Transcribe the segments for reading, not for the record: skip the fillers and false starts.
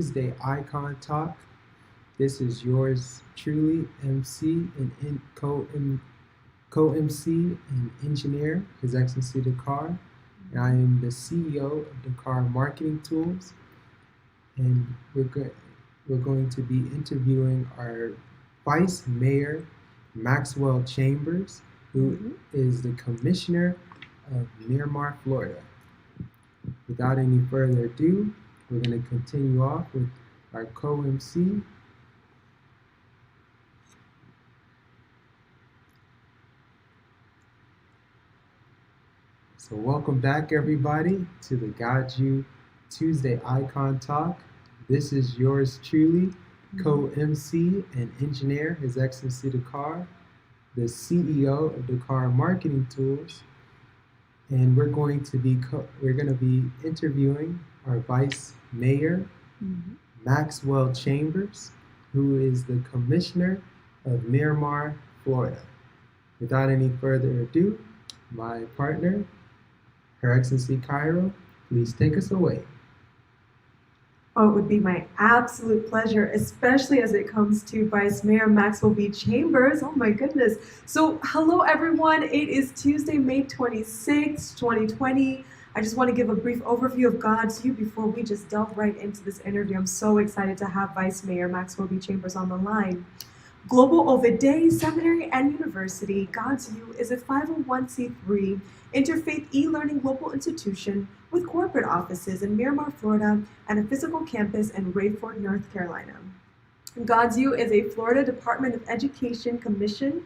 Tuesday Icon Talk. This is yours truly, MC and co-MC and engineer, His Excellency Dakar. And I am the CEO of Dakar Marketing Tools. And we're going to be interviewing our Vice Mayor Maxwell Chambers, who is the Commissioner of Miramar, Florida. Without any further ado, we're going to continue off with our co-MC. So welcome back, everybody, to the GODSU Tuesday Icon Talk. This is yours truly, co-MC and engineer, His Excellency Dakar, the CEO of Dakar Marketing Tools. And we're going to be interviewing our Vice Mayor, Maxwell Chambers, who is the Commissioner of Miramar, Florida. Without any further ado, my partner, Her Excellency Cairo, please take us away. Oh, it would be my absolute pleasure, especially as it comes to Vice Mayor Maxwell B. Chambers. Oh my goodness. So hello everyone. It is Tuesday, May 26th, 2020. I just want to give a brief overview of GODSU before we just delve right into this interview. I'm so excited to have Vice Mayor Maxwell B. Chambers on the line. Global Oved Day, Seminary and University, GODSU is a 501c3 interfaith e-learning global institution with corporate offices in Miramar, Florida, and a physical campus in Rayford, North Carolina. GODSU is a Florida Department of Education Commission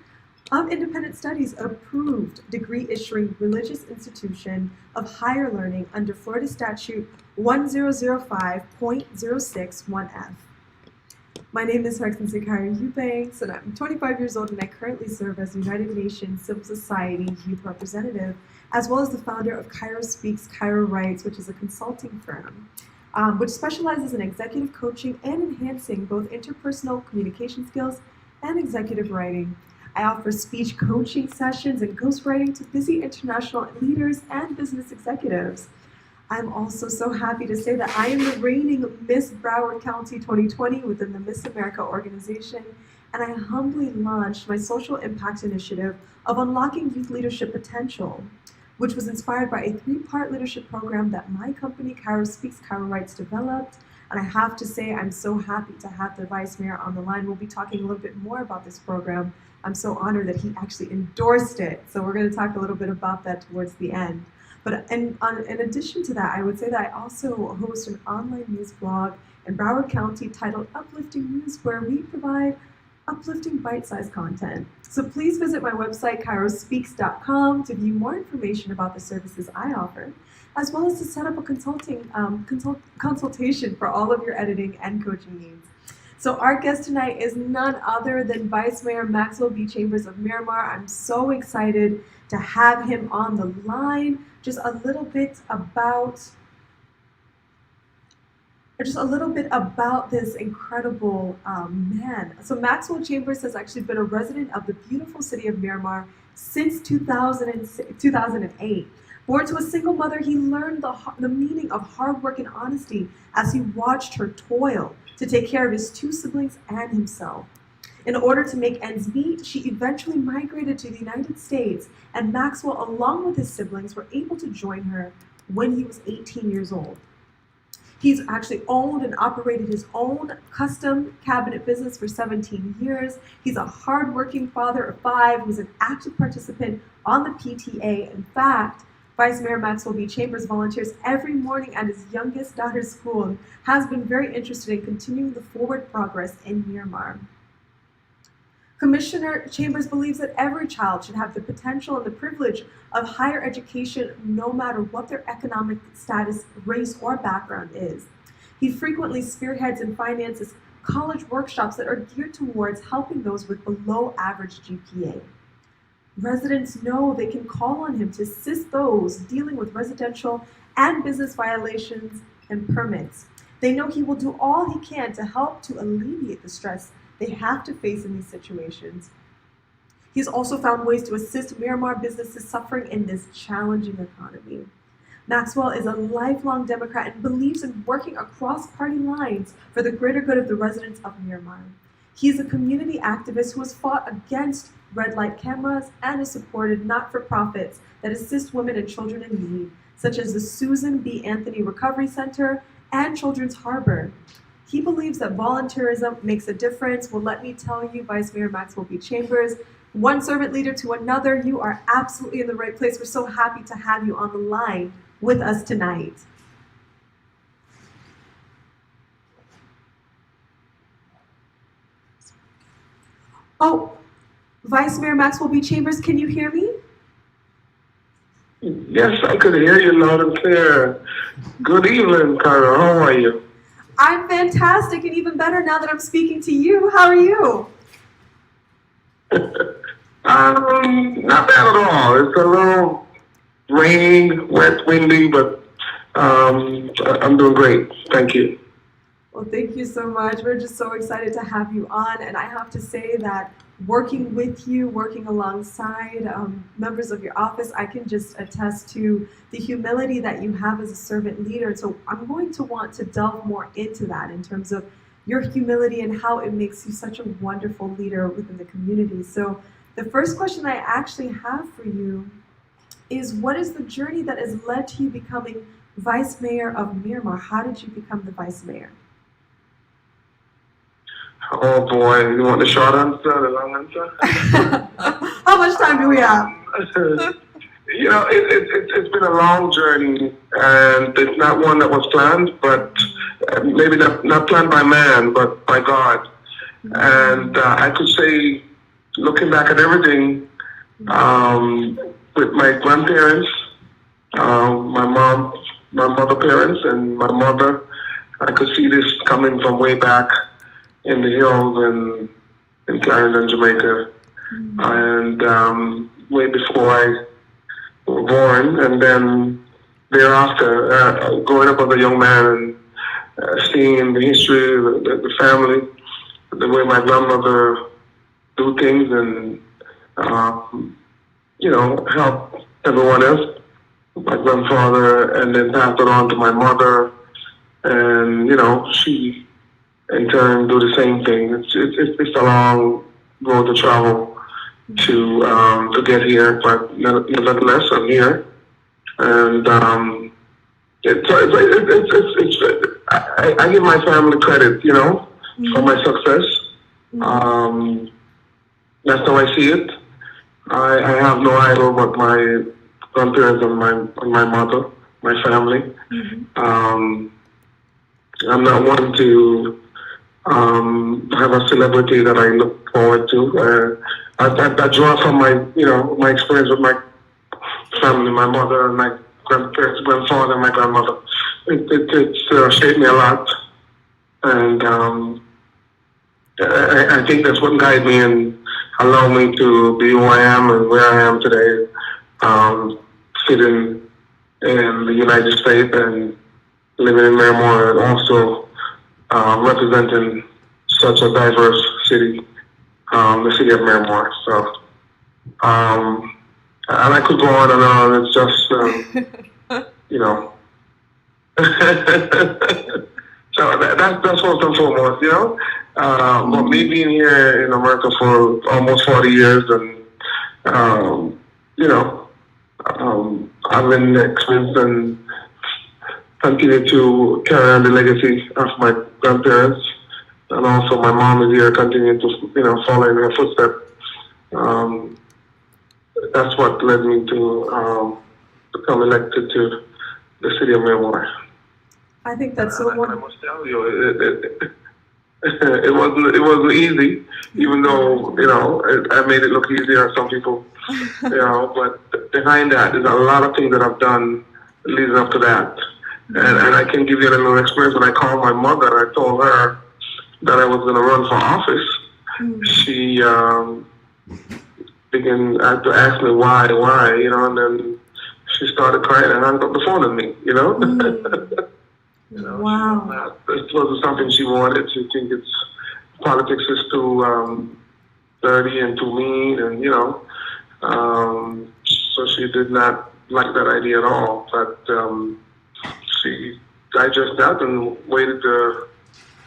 of Independent Studies approved degree issuing religious institution of higher learning under Florida Statute 1005.061F. My name is Her Excellency Cairo Eubanks, and I'm 25 years old, and I currently serve as the United Nations Civil Society Youth Representative, as well as the founder of Cairo Speaks, Cairo Writes, which is a consulting firm, which specializes in executive coaching and enhancing both interpersonal communication skills and executive writing. I offer speech coaching sessions and ghostwriting to busy international leaders and business executives. I'm also so happy to say that I am the reigning Miss Broward County 2020 within the Miss America organization, and I humbly launched my social impact initiative of unlocking youth leadership potential, which was inspired by a 3-part leadership program that my company, Cairo Speaks, Cairo Writes, developed. And I have to say, I'm so happy to have the Vice Mayor on the line. We'll be talking a little bit more about this program. I'm so honored that he actually endorsed it. So we're going to talk a little bit about that towards the end. But in addition to that, I would say that I also host an online news blog in Broward County titled Uplifting News, where we provide uplifting bite-sized content. So please visit my website, cairospeaks.com, to view more information about the services I offer, as well as to set up a consultation for all of your editing and coaching needs. So our guest tonight is none other than Vice Mayor Maxwell B. Chambers of Miramar. I'm so excited to have him on the line. Just a little bit about this incredible man. So Maxwell Chambers has actually been a resident of the beautiful city of Miramar since 2008. Born to a single mother, he learned the meaning of hard work and honesty as he watched her toil to take care of his 2 siblings and himself. In order to make ends meet, she eventually migrated to the United States, and Maxwell, along with his siblings, were able to join her when he was 18 years old. He's actually owned and operated his own custom cabinet business for 17 years. He's a hardworking father of 5 who's an active participant on the PTA. In fact, Vice Mayor Maxwell B. Chambers volunteers every morning at his youngest daughter's school and has been very interested in continuing the forward progress in Miramar. Commissioner Chambers believes that every child should have the potential and the privilege of higher education no matter what their economic status, race, or background is. He frequently spearheads and finances college workshops that are geared towards helping those with below average GPA. Residents know they can call on him to assist those dealing with residential and business violations and permits. They know he will do all he can to help to alleviate the stress they have to face in these situations. He's also found ways to assist Miramar businesses suffering in this challenging economy. Maxwell is a lifelong Democrat and believes in working across party lines for the greater good of the residents of Miramar. He is a community activist who has fought against red light cameras and has supported not-for-profits that assist women and children in need, such as the Susan B. Anthony Recovery Center and Children's Harbor. He believes that volunteerism makes a difference. Well, let me tell you, Vice Mayor Maxwell B. Chambers, one servant leader to another, you are absolutely in the right place. We're so happy to have you on the line with us tonight. Oh, Vice Mayor Maxwell B. Chambers, can you hear me? Yes, I could hear you loud and clear. Good evening, Cairo. How are you? I'm fantastic and even better now that I'm speaking to you. How are you? Not bad at all. It's a little rainy, wet, windy, but I'm doing great. Thank you. Well, thank you so much. We're just so excited to have you on. And I have to say that working with you, working alongside members of your office, I can just attest to the humility that you have as a servant leader. So I'm going to want to delve more into that in terms of your humility and how it makes you such a wonderful leader within the community. So the first question I actually have for you is, what is the journey that has led to you becoming Vice Mayor of Miramar? How did you become the Vice Mayor? Oh boy, you want the short answer, the long answer? How much time do we have? You know, it's been a long journey, and it's not one that was planned, but maybe not planned by man, but by God. And I could say, looking back at everything, with my grandparents, my mother parents, and my mother, I could see this coming from way back in the hills in Clarendon, Jamaica, and way before I was born, and then thereafter, growing up as a young man and seeing the history of the family, the way my grandmother do things, and you know, help everyone else, my grandfather, and then pass it on to my mother, and you know, she in turn do the same thing. It's a long road to travel to get here, but nevertheless, I'm here, and I give my family credit, you know, for my success. That's how I see it. I have no idol but my grandparents and my mother, my family. I'm not one to have a celebrity that I look forward to. I draw from my experience with my family, my mother and my grandfather and my grandmother. It's shaped me a lot, and I think that's what guided me and allowed me to be who I am and where I am today, sitting in the United States and living in Miramar, and also representing such a diverse city, the city of Miramar. So, and I could go on and on. It's just, you know. So that's first and foremost, you know. But me being here in America for almost 40 years, and you know, I've been experienced and continue to carry on the legacy of my grandparents, and also my mom is here, continuing to follow in her footsteps. That's what led me to become elected to the city of Miramar. I think that's so wonderful. I must tell you, it wasn't easy, even though I made it look easier on some people, But behind that, there's a lot of things that I've done leading up to that, and I can give you a little experience. When I called my mother, I told her that I was going to run for office. She began to ask me why, and then she started crying and hung up the phone on me, Wow. It wasn't something she wanted. She thinks politics is too dirty and too mean, and so she did not like that idea at all. But she digested that and waited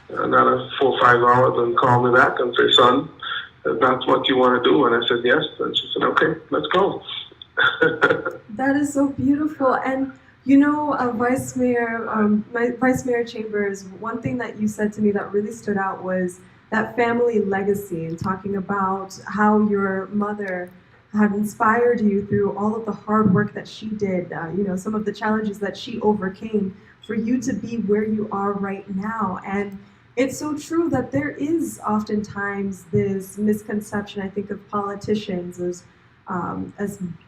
another 4 or 5 hours and called me back and said, son, that's what you want to do. And I said, yes. And she said, okay, let's go. That is so beautiful. And Vice Mayor Chambers, one thing that you said to me that really stood out was that family legacy, and talking about how your mother had inspired you through all of the hard work that she did, some of the challenges that she overcame for you to be where you are right now. And it's so true that there is oftentimes this misconception, I think, of politicians as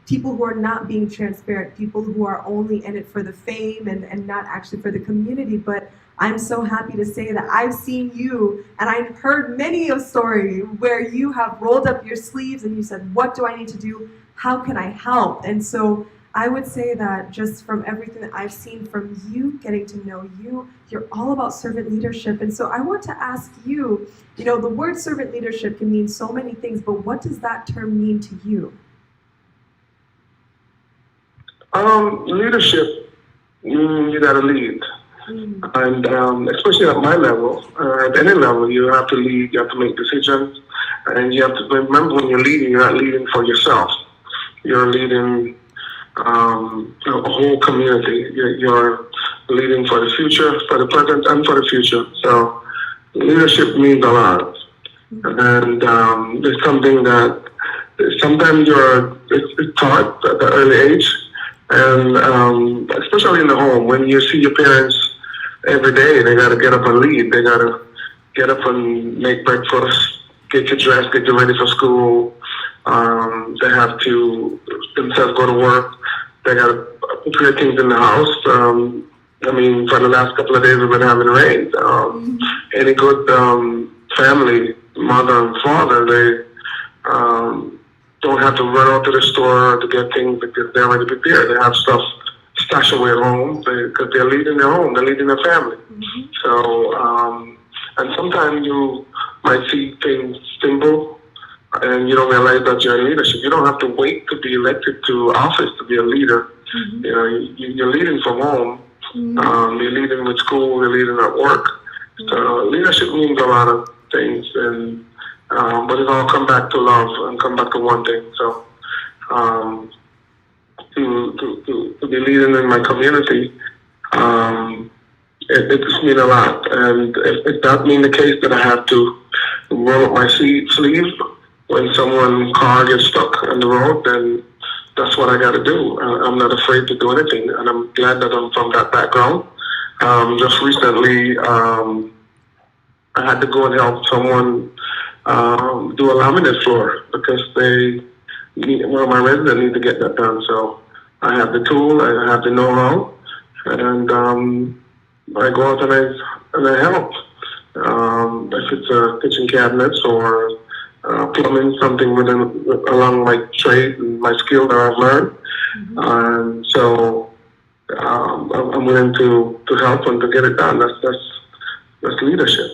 people who are not being transparent, people who are only in it for the fame and not actually for the community. But I'm so happy to say that I've seen you, and I've heard many a story where you have rolled up your sleeves and you said, what do I need to do? How can I help? And so I would say that just from everything that I've seen from you, getting to know you, you're all about servant leadership. And so I want to ask you, the word servant leadership can mean so many things, but what does that term mean to you? Leadership, you got to lead. And especially at my level, at any level, you have to lead, you have to make decisions, and you have to remember when you're leading, you're not leading for yourself. You're leading a whole community. You're leading for the future, for the present, and for the future. So leadership means a lot. And it's something that sometimes it's taught at an early age. And especially in the home, when you see your parents every day, they got to get up and lead. They got to get up and make breakfast, get you dressed, get you ready for school. They have to themselves go to work. They got to prepare things in the house. For the last couple of days we've been having rain. Any good family, mother and father, they don't have to run out to the store to get things because they're already prepared. They have stuff stashed away at home because they're leading their home, they're leading their family. So, and sometimes you might see things simple and you don't realize that you're in leadership. You don't have to wait to be elected to office to be a leader. You're leading from home. You're leading with school, you're leading at work. So leadership means a lot of things, and but it all come back to love and come back to one thing. So to be leading in my community, it just means a lot. And if that means the case that I have to roll up my sleeve when someone's car gets stuck on the road, then that's what I got to do. I'm not afraid to do anything, and I'm glad that I'm from that background. Just recently, I had to go and help someone do a laminate floor because one of my residents need to get that done. So I have the tool, I have the know-how, and I go out and I help. If it's kitchen cabinets or plumbing, something along my trade and my skill that I've learned. So I'm willing to help and to get it done. That's leadership.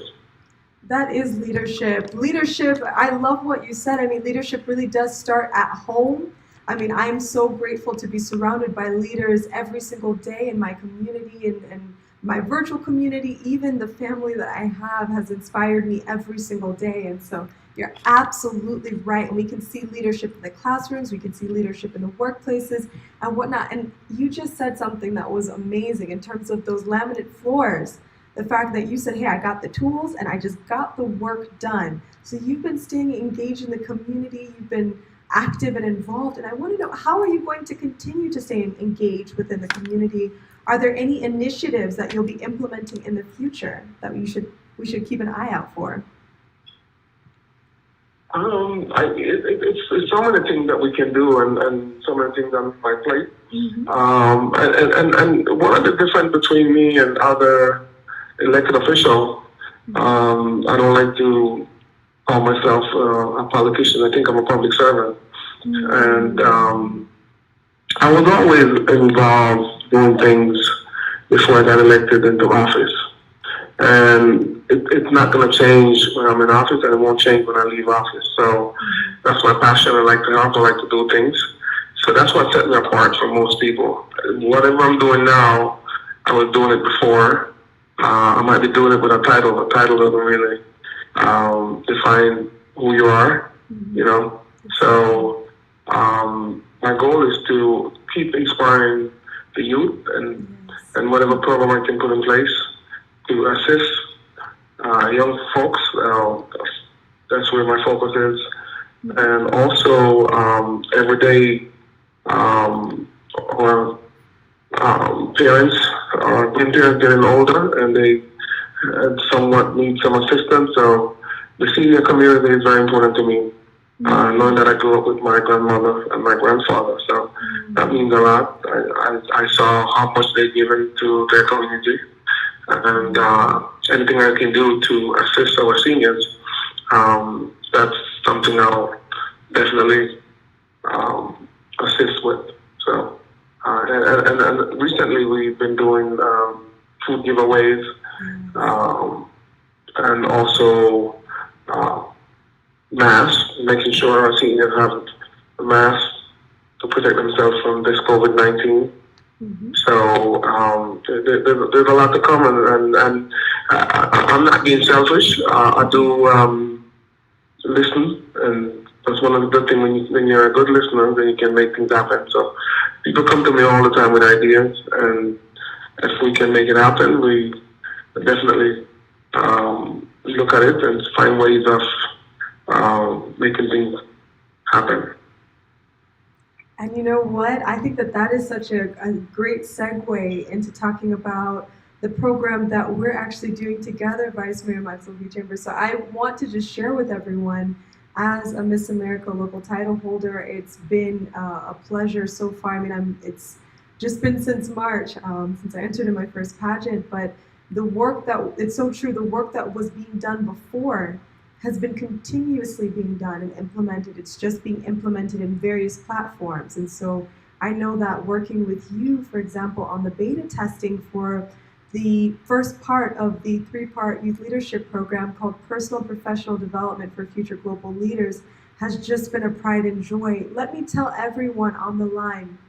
That is leadership. Leadership, I love what you said. Leadership really does start at home. I'm so grateful to be surrounded by leaders every single day in my community and my virtual community. Even the family that I have has inspired me every single day. And so you're absolutely right. And we can see leadership in the classrooms, we can see leadership in the workplaces and whatnot. And you just said something that was amazing in terms of those laminate floors. The fact that you said, hey, I got the tools and I just got the work done. So you've been staying engaged in the community, you've been active and involved. And I want to know, how are you going to continue to stay engaged within the community? Are there any initiatives that you'll be implementing in the future that we should keep an eye out for? It's so many things that we can do and so many things on my plate. And one of the difference between me and other elected officials, I don't like to call myself a politician. I think I'm a public servant. And I was always involved doing things before I got elected into office. And it's not going to change when I'm in office, and it won't change when I leave office. So that's my passion. I like to help. I like to do things. So that's what set me apart from most people. Whatever I'm doing now, I was doing it before. I might be doing it with a title. The title doesn't really define who you are, you know. So my goal is to keep inspiring the youth and whatever program I can put in place to assist young folks. That's where my focus is. And also everyday or parents or grandparents getting older and they somewhat need some assistance. So the senior community is very important to me. Knowing that I grew up with my grandmother and my grandfather, so that means a lot. I saw how much they've given to their community, and anything I can do to assist our seniors, that's something I'll definitely assist with. So, and recently we've been doing food giveaways, and also masks, making sure our seniors have a mask to protect themselves from this COVID-19. So there's a lot to come, and I'm not being selfish. I do listen, and that's one of the good things when you're a good listener, then you can make things happen. So people come to me all the time with ideas, and if we can make it happen, we definitely look at it and find ways of making things happen. And you know what? I think that is such a great segue into talking about the program that we're actually doing together, Vice Mayor Maxwell Chambers. So I want to just share with everyone, as a Miss America local title holder, it's been a pleasure so far. I mean, it's just been since March, since I entered in my first pageant, but the work it's so true, the work that was being done before has been continuously being done and implemented. It's just being implemented in various platforms. And so I know that working with you, for example, on the beta testing for the first part of the 3-part youth leadership program called Personal and Professional Development for Future Global Leaders has just been a pride and joy. Let me tell everyone on the line,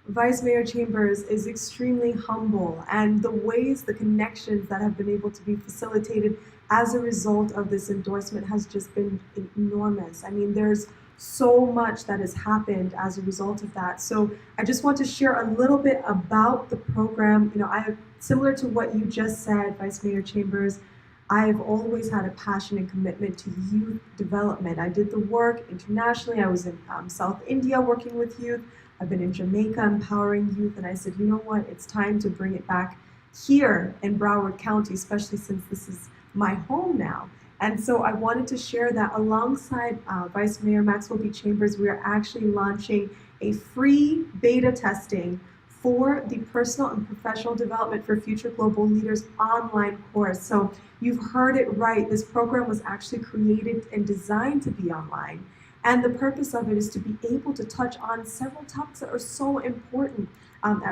Vice Mayor Chambers is extremely humble, and the ways, the connections that have been able to be facilitated as a result of this endorsement has just been enormous. I mean, there's so much that has happened as a result of that. So I just want to share a little bit about the program. You know, similar to what you just said, Vice Mayor Chambers, I've always had a passion and commitment to youth development. I did the work internationally. I was in South India working with youth. I've been in Jamaica empowering youth, and I said, you know what, it's time to bring it back here in Broward County, especially since this is my home now. And so I wanted to share that alongside Vice Mayor Maxwell B. Chambers, we are actually launching a free beta testing for the Personal and Professional Development for Future Global Leaders online course. So you've heard it right. This program was actually created and designed to be online. And the purpose of it is to be able to touch on several topics that are so important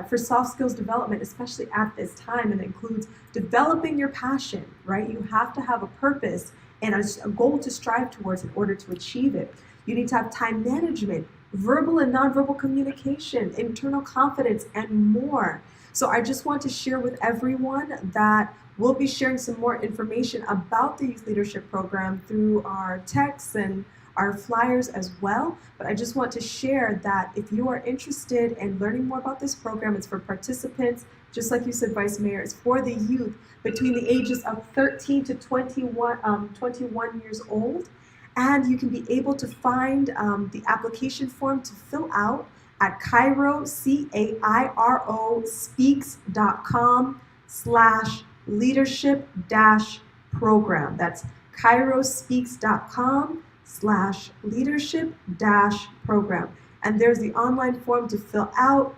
for soft skills development, especially at this time. And it includes developing your passion, right? You have to have a purpose and a goal to strive towards in order to achieve it. You need to have time management, verbal and nonverbal communication, internal confidence, and more. So I just want to share with everyone that we'll be sharing some more information about the Youth Leadership Program through our texts and our flyers as well. But I just want to share that if you are interested in learning more about this program, it's for participants, just like you said, Vice Mayor, it's for the youth between the ages of 13 to 21 years old. And you can be able to find the application form to fill out at Cairo, CAIRO, speaks.com/leadership-program. That's cairospeaks.com/leadership-program. And there's the online form to fill out.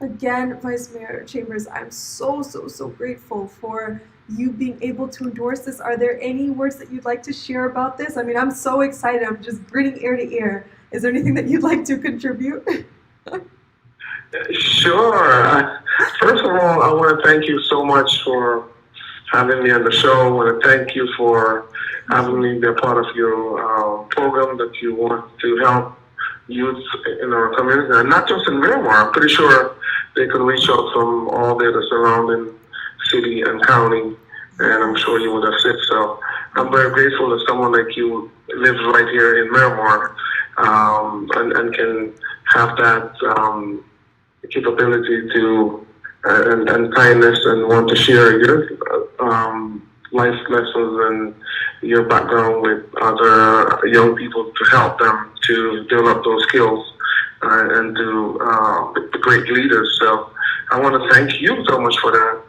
Again, Vice Mayor Chambers, I'm so grateful for you being able to endorse this. Are there any words that you'd like to share about this? I mean, I'm so excited. I'm just grinning ear to ear. Is there anything that you'd like to contribute? Sure. First of all, I want to thank you so much for having me on the show. I want to thank you for having me be a part of your program that you want to help youth in our community, and not just in Miramar. I'm pretty sure they can reach out from all the surrounding city and county, and I'm sure you would assist. So I'm very grateful that someone like you lives right here in Miramar, and can have that capability to and kindness and want to share your life lessons and your background with other young people to help them to develop those skills and to be great leaders. So I want to thank you so much for that,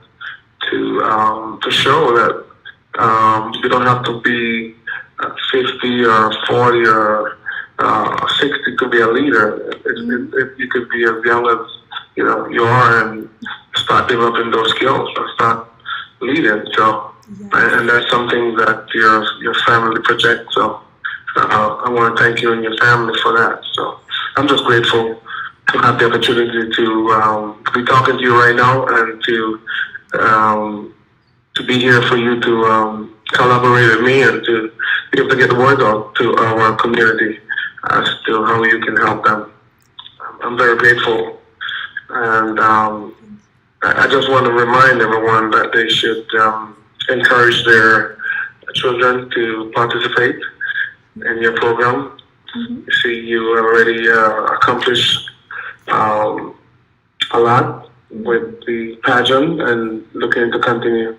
to show that you don't have to be 50 or 40 or 60 to be a leader. If you could be as young as you are, and start developing those skills and start leading. So, and that's something that your family projects. So, I want to thank you and your family for that. So, I'm just grateful to have the opportunity to be talking to you right now, and to be here for you to collaborate with me and to be able to get the word out to our community as to how you can help them. I'm very grateful, and I just want to remind everyone that they should encourage their children to participate in your program. You see, you already accomplished a lot with the pageant, and looking to continue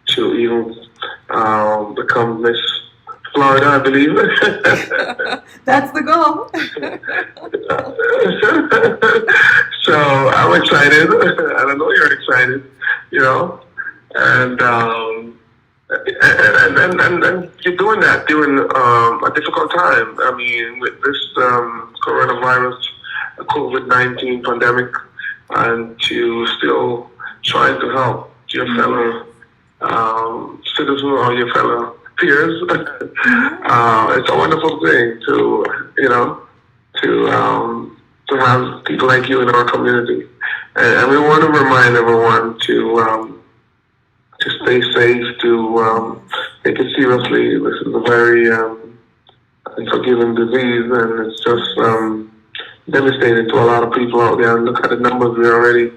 to even become Miss Florida, I believe. That's the goal. So I'm excited, and I know you're excited, and you're doing that during a difficult time. I mean, with this coronavirus, COVID-19 pandemic, and to still trying to help your fellow citizens or your fellow peers. It's a wonderful thing to have people like you in our community, and we want to remind everyone to stay safe, to take it seriously. This is a very unforgiving disease, and it's just devastating to a lot of people out there. Look at the numbers; we're already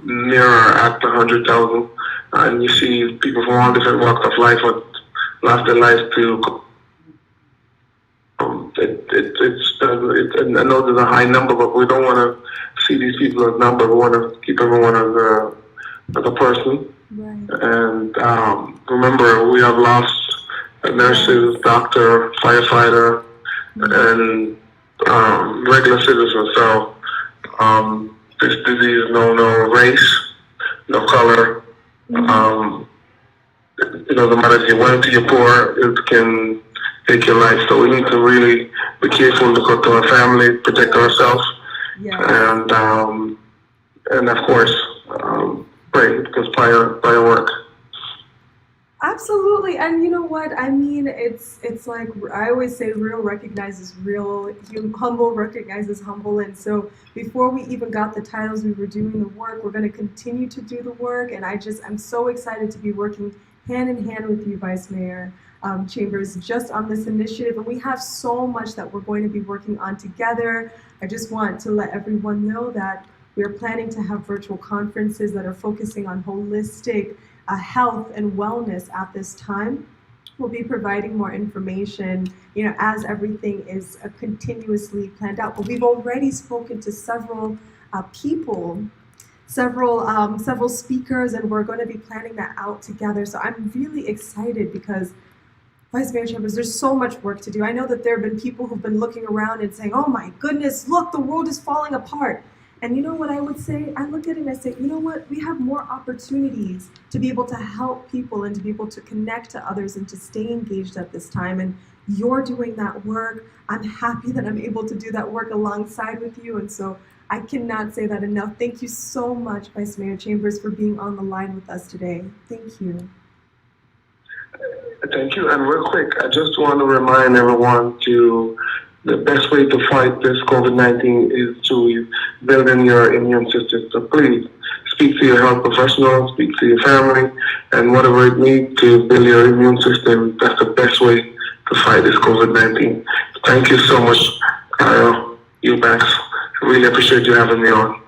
nearer at 100,000. And you see people from all different walks of life have lost their lives to. I know there's a high number, but we don't want to see these people as numbers. We want to keep everyone as a person. Right. And remember, we have lost nurses, doctor, firefighter, and regular citizens. So this disease knows no race, no color. No matter if you're wealthy or poor, it can take your life. So we need to really be careful, look out to our family, protect ourselves, and of course, pray, because prayer works. Absolutely, and you know what? I mean, it's like I always say, real recognizes real, humble recognizes humble, and so before we even got the titles, we were doing the work. We're going to continue to do the work, and I'm so excited to be working hand in hand with you, Vice Mayor Chambers, just on this initiative, and we have so much that we're going to be working on together. I just want to let everyone know that we're planning to have virtual conferences that are focusing on holistic health and wellness at this time. We'll be providing more information, as everything is continuously planned out. But we've already spoken to several people, several speakers, and we're going to be planning that out together. So I'm really excited because, Vice Mayor Chambers, there's so much work to do. I know that there have been people who've been looking around and saying, oh my goodness, look, the world is falling apart. And you know what I would say? I look at it and I say, you know what? We have more opportunities to be able to help people and to be able to connect to others and to stay engaged at this time. And you're doing that work. I'm happy that I'm able to do that work alongside with you. And so I cannot say that enough. Thank you so much, Vice Mayor Chambers, for being on the line with us today. Thank you. Thank you. And real quick, I just want to remind everyone the best way to fight this COVID-19 is to build in your immune system. So please speak to your health professional, speak to your family, and whatever it needs to build your immune system. That's the best way to fight this COVID-19. Thank you so much, Cairo, Eubanks. Really appreciate you having me on.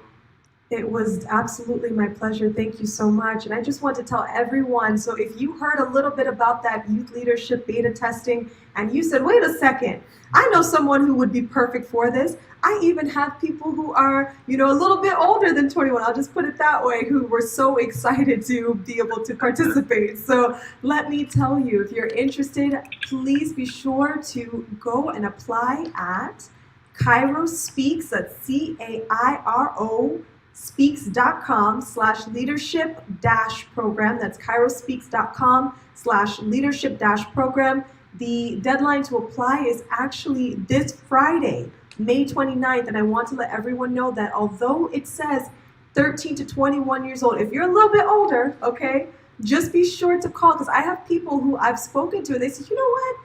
It was absolutely my pleasure. Thank you so much. And I just want to tell everyone, so if you heard a little bit about that youth leadership beta testing and you said, wait a second, I know someone who would be perfect for this. I even have people who are, a little bit older than 21, I'll just put it that way, who were so excited to be able to participate. So let me tell you, if you're interested, please be sure to go and apply at Cairo Speaks, that's CAIRO speaks.com/leadership-program. That's cairospeaks.com/leadership-program. The deadline to apply is actually this Friday, May 29th, and I want to let everyone know that although it says 13 to 21 years old, if you're a little bit older, okay, just be sure to call, because I have people who I've spoken to and they say, you know what?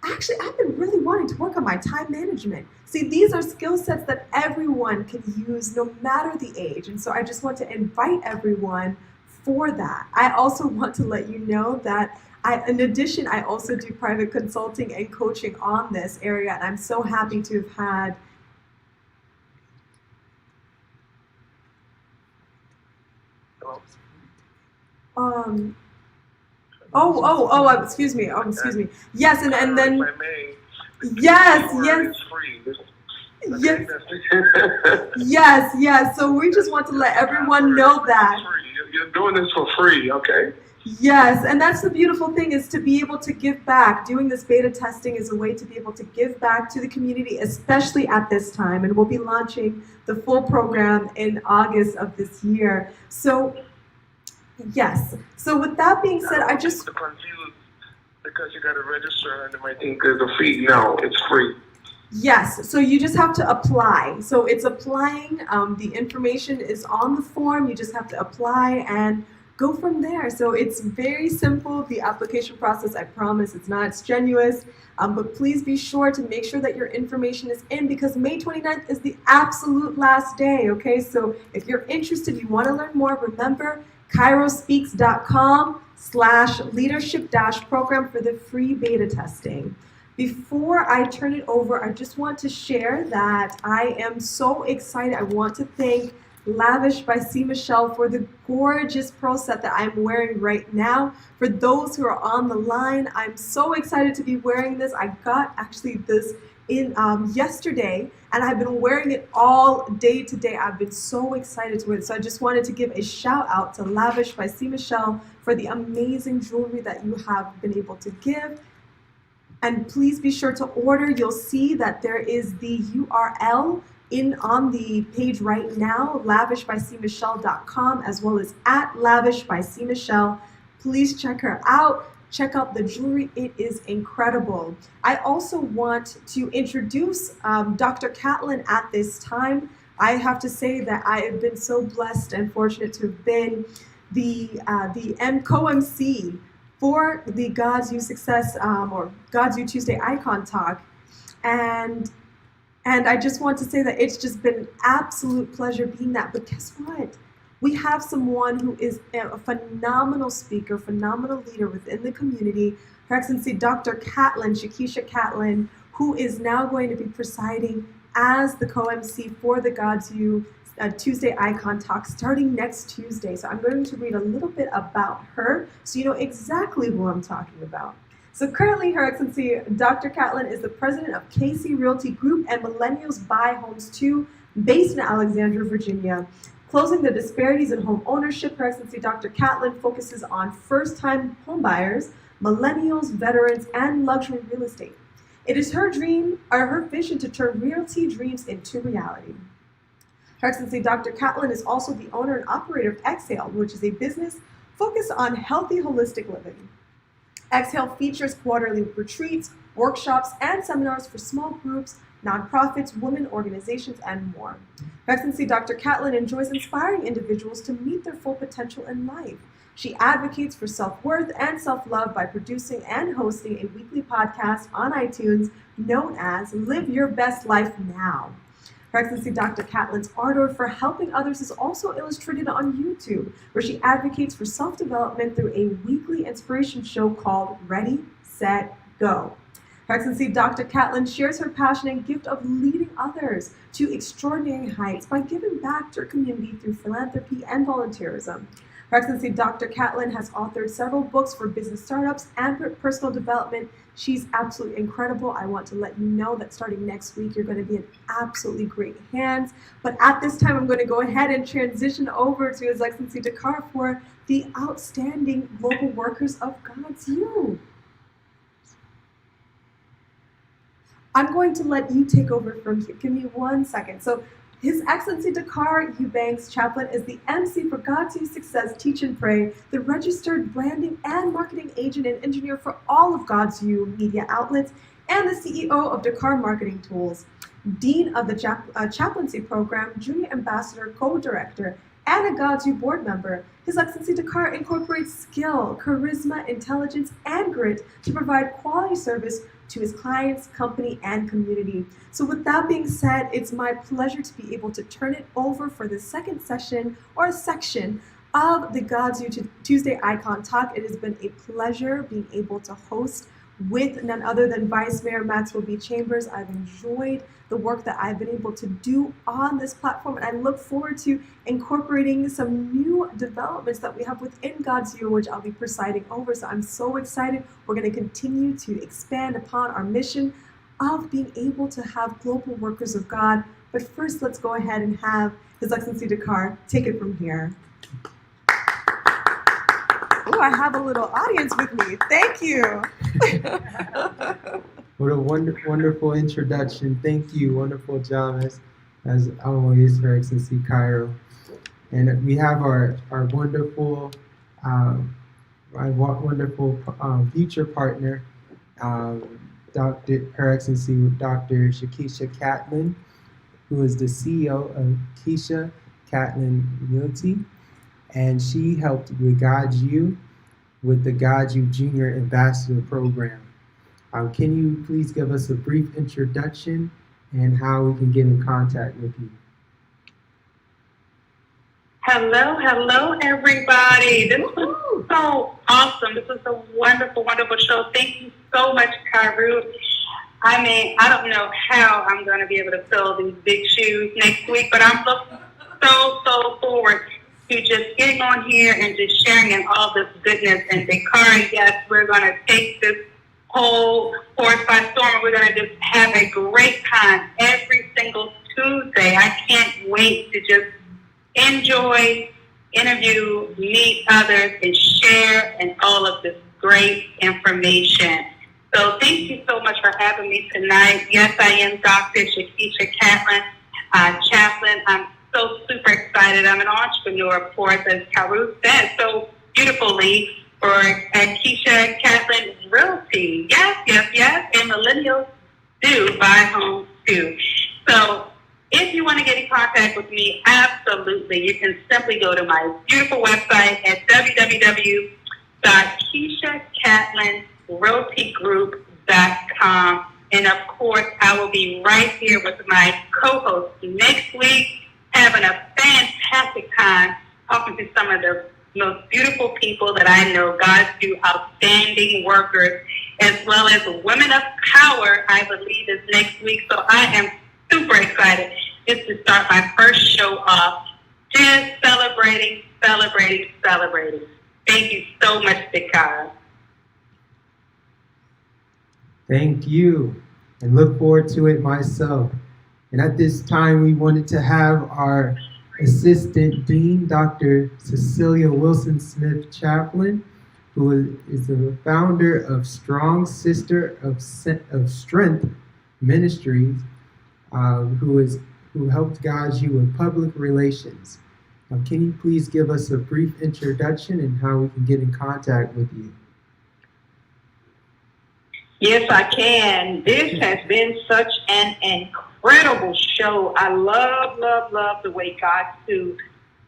Actually, I've been really wanting to work on my time management. See, these are skill sets that everyone can use no matter the age. And so I just want to invite everyone for that. I also want to let you know that in addition, I also do private consulting and coaching on this area. And I'm so happy to have had excuse me. Yes, and then yes. Yes. So we just want to let everyone know that you're doing this for free, okay? Yes, and that's the beautiful thing, is to be able to give back. Doing this beta testing is a way to be able to give back to the community, especially at this time. And we'll be launching the full program in August of this year. So yes. So with that being said, I just confused because you got to register and they might think there's a fee. No, it's free. Yes. So you just have to apply. So it's applying. The information is on the form. You just have to apply and go from there. So it's very simple. The application process, I promise, it's not strenuous. But please be sure to make sure that your information is in, because May 29th is the absolute last day. Okay. So if you're interested, you want to learn more, remember cairospeaks.com/leadership-program for the free beta testing. Before I turn it over, I just want to share that I am so excited. I want to thank Lavish by C. Michelle for the gorgeous pro set that I'm wearing right now. For those who are on the line, I'm so excited to be wearing this. I got actually this in yesterday, and I've been wearing it all day today. I've been so excited to wear it. So I just wanted to give a shout out to Lavish by C. Michelle for the amazing jewelry that you have been able to give. And please be sure to order. You'll see that there is the URL on the page right now, lavishbycmichelle.com, as well as at lavishbycmichelle. Please check her out. Check out the jewelry. It is incredible. I also want to introduce Dr. Catlin at this time. I have to say that I have been so blessed and fortunate to have been the co-MC for the GODSU Success or GODSU Tuesday Icon Talk. And I just want to say that it's just been an absolute pleasure being that. But guess what? We have someone who is a phenomenal speaker, phenomenal leader within the community, Her Excellency Dr. Catlin, Shakisha Catlin, who is now going to be presiding as the co-MC for the GODSU Tuesday Icon Talk starting next Tuesday. So I'm going to read a little bit about her so you know exactly who I'm talking about. So currently, Her Excellency Dr. Catlin is the president of KC Realty Group and Millennials Buy Homes 2, based in Alexandria, Virginia. Closing the disparities in home ownership, Her Excellency Dr. Catlin focuses on first-time homebuyers, millennials, veterans, and luxury real estate. It is her dream, or her vision, to turn realty dreams into reality. Her Excellency Dr. Catlin is also the owner and operator of Exhale, which is a business focused on healthy, holistic living. Exhale features quarterly retreats, workshops, and seminars for small groups, nonprofits, women organizations, and more. Her Excellency Dr. Catlin enjoys inspiring individuals to meet their full potential in life. She advocates for self-worth and self-love by producing and hosting a weekly podcast on iTunes known as Live Your Best Life Now. Her Excellency Dr. Catlin's ardor for helping others is also illustrated on YouTube, where she advocates for self-development through a weekly inspiration show called Ready, Set, Go. Her Her Excellency Dr. Catlin shares her passion and gift of leading others to extraordinary heights by giving back to her community through philanthropy and volunteerism. Her Excellency Dr. Catlin has authored several books for business startups and personal development. She's absolutely incredible. I want to let you know that starting next week, you're going to be in absolutely great hands. But at this time, I'm going to go ahead and transition over to His Excellency Dakar for the outstanding global workers of GODSU. I'm going to let you take over from here. Give me 1 second. So His Excellency Dakar Eubanks Chaplain is the MC for GODSU Success Teach and Pray, the registered branding and marketing agent and engineer for all of GODSU media outlets, and the CEO of Dakar Marketing Tools, Dean of the Chaplaincy Program, Junior Ambassador, Co-Director, and a GODSU board member. His Excellency Dakar incorporates skill, charisma, intelligence, and grit to provide quality service to his clients, company, and community. So with that being said, it's my pleasure to be able to turn it over for the second session or section of the GODSU Tuesday Icon Talk. It has been a pleasure being able to host with none other than Vice Mayor Maxwell Chambers. I've enjoyed the work that I've been able to do on this platform, and I look forward to incorporating some new developments that we have within GODSU, which I'll be presiding over. So I'm so excited. We're going to continue to expand upon our mission of being able to have global workers of God. But first, let's go ahead and have His Excellency Dakar take it from here. Oh, I have a little audience with me. Thank you. What a wonderful introduction. Thank you. Wonderful job, as always, Her Excellency Cairo. And we have our wonderful, future partner, Her Excellency Dr. Shakisha Catlin, who is the CEO of Keisha Catlin Realty, and she helped with GODSU with the GODSU Junior Ambassador Program. Can you please give us a brief introduction and how we can get in contact with you? Hello, everybody. This was so awesome. This was a wonderful, wonderful show. Thank you so much, Cairo. I mean, I don't know how I'm going to be able to fill these big shoes next week, but I'm looking so forward to just getting on here and just sharing in all this goodness. And Dakar, yes, we're going to take this whole forest by storm. We're going to just have a great time every single Tuesday. I can't wait to just enjoy, interview, meet others, and share and all of this great information. So thank you so much for having me tonight. Yes, I am Dr. Shakisha Catlin, chaplain. I'm so super excited. I'm an entrepreneur, of course, as Cairo said so beautifully, for Keisha Catlin Realty. Yes, and millennials do buy homes too. So if you want to get in contact with me, absolutely, you can simply go to my beautiful website at www.KeishaCatlinRealtyGroup.com. And of course, I will be right here with my co-host next week, having a fantastic time talking to some of the most beautiful people that I know, GODSU outstanding workers, as well as Women of Power, I believe, is next week. So I am super excited just to start my first show off, just celebrating. Thank you so much, Dakar. Thank you, and look forward to it myself. And at this time, we wanted to have our Assistant Dean, Dr. Cecilia Wilson-Smith Chaplin, who is the founder of Strong Sister of Strength Ministries, who helped GODSU with public relations. Can you please give us a brief introduction and how we can get in contact with you? Yes, I can. This has been such an incredible show. I love the way GODSU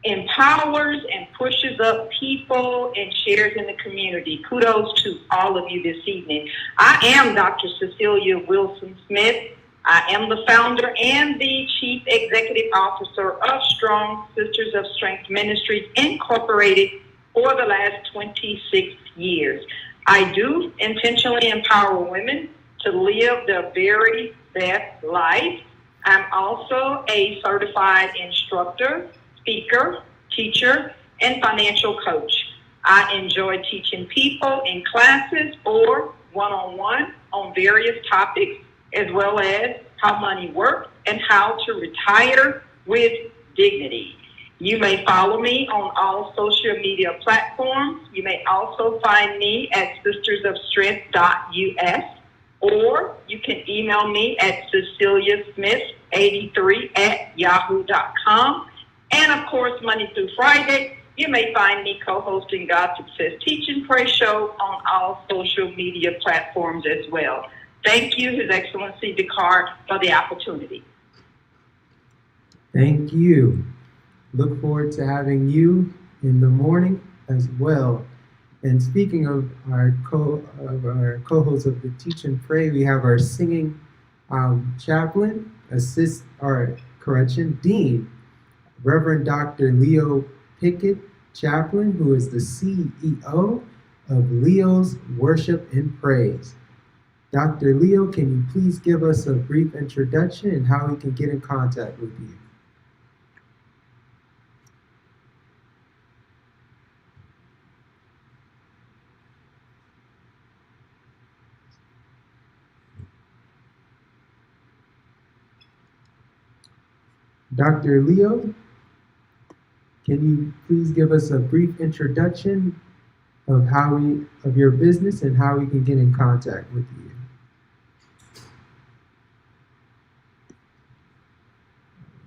empowers and pushes up people and shares in the community. Kudos to all of you this evening. I am Dr. Cecilia Wilson-Smith. I am the founder and the Chief Executive Officer of Strong Sisters of Strength Ministries, Incorporated, for the last 26 years. I do intentionally empower women to live their very best life. I'm also a certified instructor, speaker, teacher, and financial coach. I enjoy teaching people in classes or one-on-one on various topics, as well as how money works and how to retire with dignity. You may follow me on all social media platforms. You may also find me at sistersofstrength.us, or you can email me at ceciliasmith83@yahoo.com. And of course, Monday through Friday, you may find me co-hosting God Success Teach and Pray Show on all social media platforms as well. Thank you, His Excellency Descartes, for the opportunity. Thank you. Look forward to having you in the morning as well. And speaking of our co-host of the Teach and Pray, we have our singing chaplain, Dean, Reverend Dr. Leo Pickett, chaplain, who is the CEO of Leo's Worship and Praise. Dr. Leo, can you please give us a brief introduction and how we can get in contact with you? Dr. Leo, can you please give us a brief introduction of your business and how we can get in contact with you?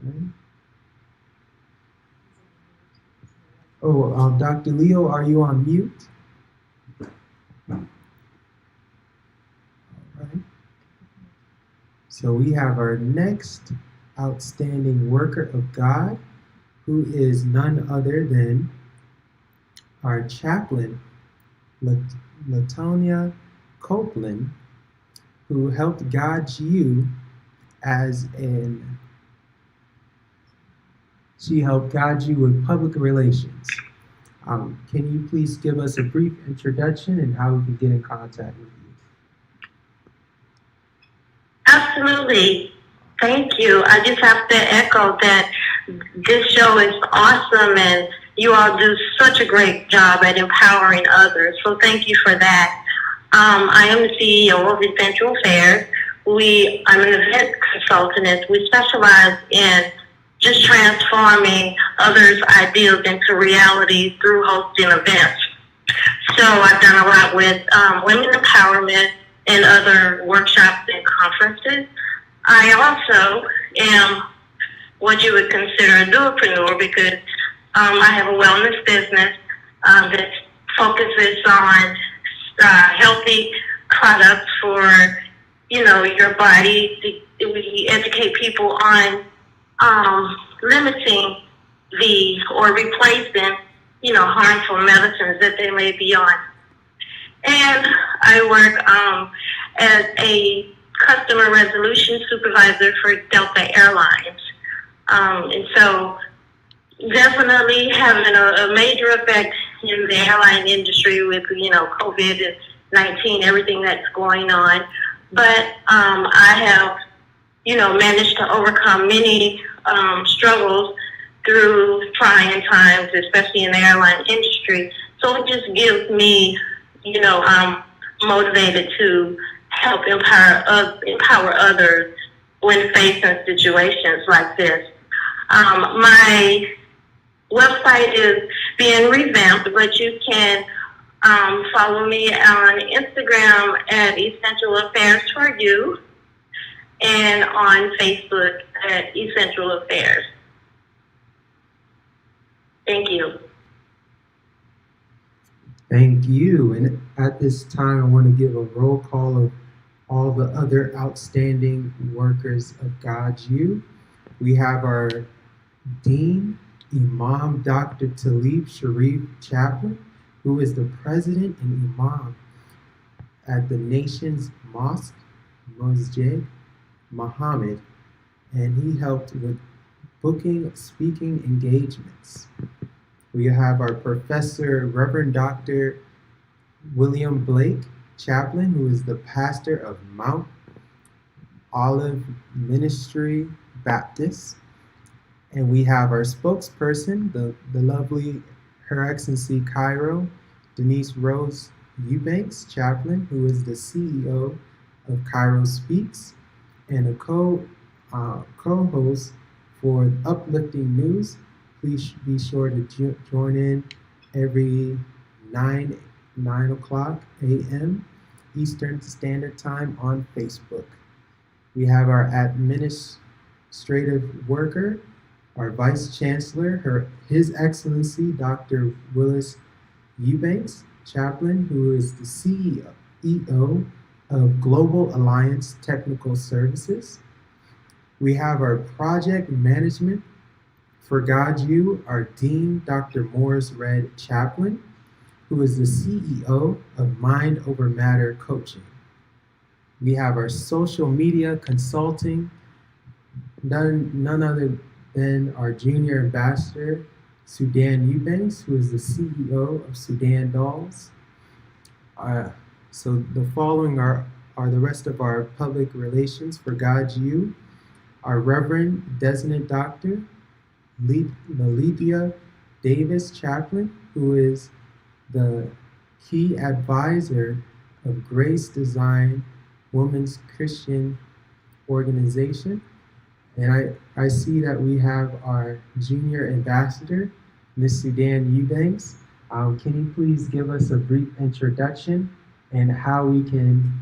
Okay. Oh, Dr. Leo, are you on mute? All right. So we have our next outstanding worker of God, who is none other than our chaplain, Latonia Copeland, who helped guide you she helped guide you with public relations. Can you please give us a brief introduction and how we can get in contact with you? Absolutely. Thank you. I just have to echo that this show is awesome and you all do such a great job at empowering others. So thank you for that. I am the CEO of Essential Affairs. I'm an event consultant. We specialize in just transforming others' ideas into reality through hosting events. So I've done a lot with women empowerment and other workshops and conferences. I also am what you would consider a dualpreneur because I have a wellness business that focuses on healthy products for, your body. We educate people on limiting or replacing, harmful medicines that they may be on. And I work as a customer resolution supervisor for Delta Airlines. And so definitely having a major effect in the airline industry with, COVID-19, everything that's going on. But I have, managed to overcome many struggles through trying times, especially in the airline industry. So it just gives me, I'm motivated to help empower others when facing situations like this. My website is being revamped, but you can follow me on Instagram at Essential Affairs for You and on Facebook at Essential Affairs. Thank you. Thank you. And at this time, I want to give a roll call of all the other outstanding workers of GODSU. We have our Dean, Imam Dr. Talib Sharif Chaplain, who is the president and Imam at the nation's mosque, Masjid Muhammad, and he helped with booking speaking engagements. We have our professor, Reverend Dr. William Blake, Chaplain, who is the pastor of Mount Olive Ministry Baptist. And we have our spokesperson, the lovely Her Excellency Cairo, Denise Rose Eubanks, Chaplain, who is the CEO of Cairo Speaks, and a co-host for Uplifting News. Please be sure to join in every 9 o'clock a.m. Eastern Standard Time on Facebook. We have our administrative worker, our Vice Chancellor, His Excellency Dr. Willis Eubanks, Chaplain, who is the CEO of Global Alliance Technical Services. We have our project management for GODSU, our Dean, Dr. Morris Red Chaplain, who is the CEO of Mind Over Matter Coaching. We have our social media consulting, none other than our junior ambassador, Sudan Eubanks, who is the CEO of Sudan Dolls. So the following are the rest of our public relations for GODSU. Our Reverend Designate Dr. Lydia Davis Chaplain, who is the key advisor of Grace Design Women's Christian Organization. And I see that we have our junior ambassador, Ms. Sudan Eubanks. Can you please give us a brief introduction and how we can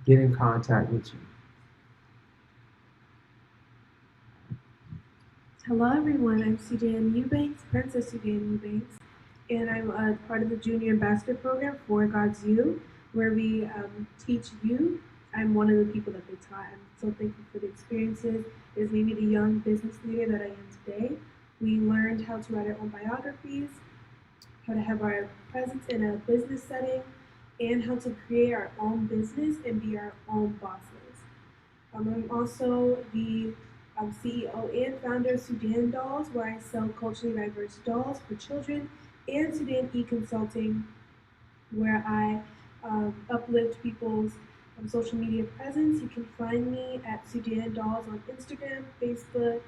get in contact with you? Hello everyone, I'm Sudan Eubanks, Princess Sudan Eubanks, and I'm a part of the Junior Ambassador Program for GODSU, where we teach youth. I'm one of the people that they taught. I'm so thankful for the experiences. It's made me the young business leader that I am today. We learned how to write our own biographies, how to have our presence in a business setting, and how to create our own business and be our own bosses. I'm also the CEO and founder of Sudan Dolls, where I sell culturally diverse dolls for children, and Sudan E-Consulting, where I uplift people's social media presence. You can find me at Sudan Dolls on Instagram, Facebook,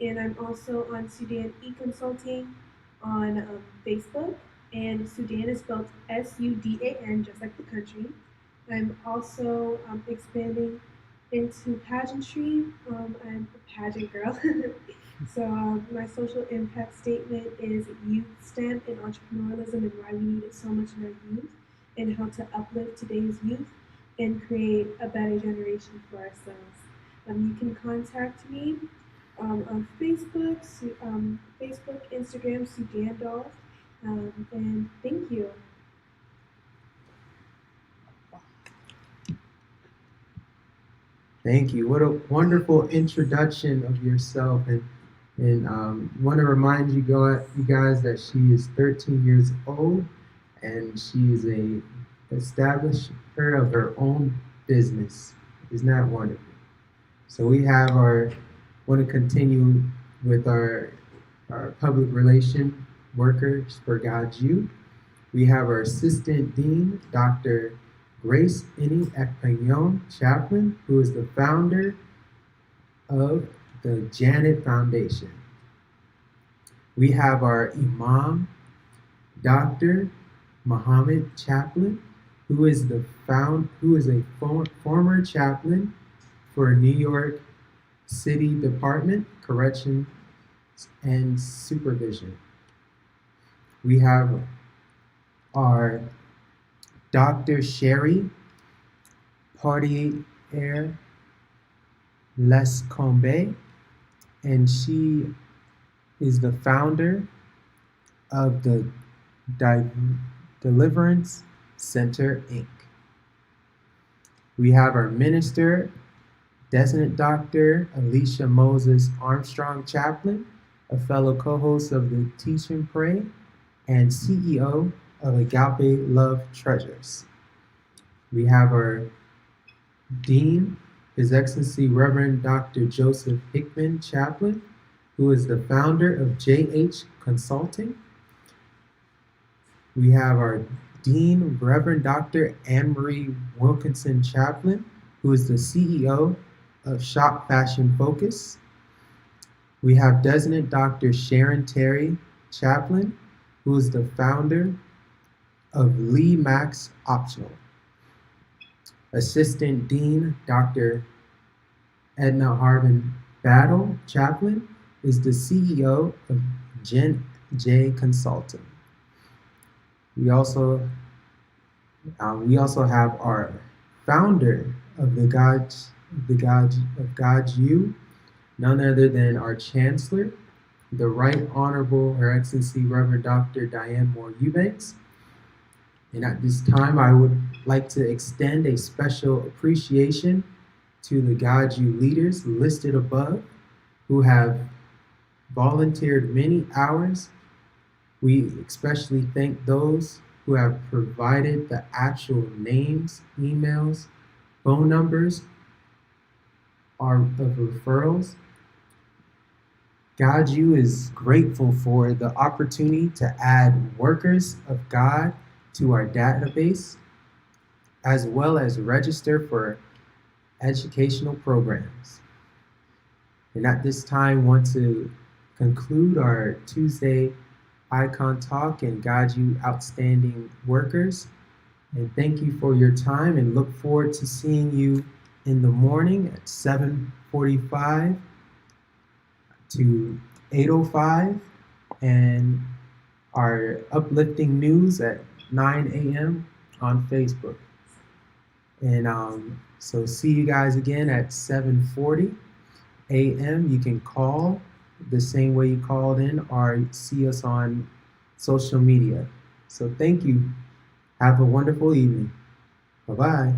and I'm also on Sudan E-Consulting on Facebook, and Sudan is spelled S-U-D-A-N, just like the country. I'm also expanding into pageantry. I'm a pageant girl. So my social impact statement is youth STEM and entrepreneurialism, and why we need it so much in our youth, and how to uplift today's youth and create a better generation for ourselves. You can contact me on Facebook, Instagram, Sudan Dolls, and thank you. Thank you. What a wonderful introduction of yourself, and want to remind you guys that she is 13 years old, and she is a establisher of her own business. Isn't that wonderful? So we have want to continue with our public relation workers for GODSU. We have our Assistant Dean, Dr. Grace Ini Ekpagnon Chaplain, who is the founder of the Janet Foundation. We have our Imam, Dr. Muhammad Chaplain, who is a former chaplain for New York City Department, Corrections and Supervision. We have our Dr. Sherry Partier Lescombe, and she is the founder of the Deliverance Center, Inc. We have our Minister, Designate Dr. Alicia Moses Armstrong Chaplain, a fellow co-host of the Teach and Pray, and CEO of Agape Love Treasures. We have our Dean, His Excellency Reverend Dr. Joseph Hickman Chaplain, who is the founder of JH Consulting. We have our Dean Reverend Dr. Anne-Marie Wilkinson Chaplin, who is the CEO of Shop Fashion Focus. We have Designate Dr. Sharon Terry Chaplin, who is the founder of Lee Max Optional. Assistant Dean Dr. Edna Hardin Battle Chaplin is the CEO of Gen J Consulting. We also have our founder of the GODSU, none other than our Chancellor, the Right Honorable Her Excellency Reverend Dr. Diane Moore Eubanks. And at this time, I would like to extend a special appreciation to the GODSU leaders listed above who have volunteered many hours. We especially thank those who have provided the actual names, emails, phone numbers of referrals. GODSU is grateful for the opportunity to add workers of God to our database, as well as register for educational programs. And at this time, want to conclude our Tuesday Icon Talk and GODSU Outstanding Workers. And thank you for your time, and look forward to seeing you in the morning at 7:45 to 8:05, and our uplifting news at 9 a.m. on Facebook. And so see you guys again at 7:40 a.m. You can call the same way you called in, or see us on social media. So thank you. Have a wonderful evening. Bye-bye.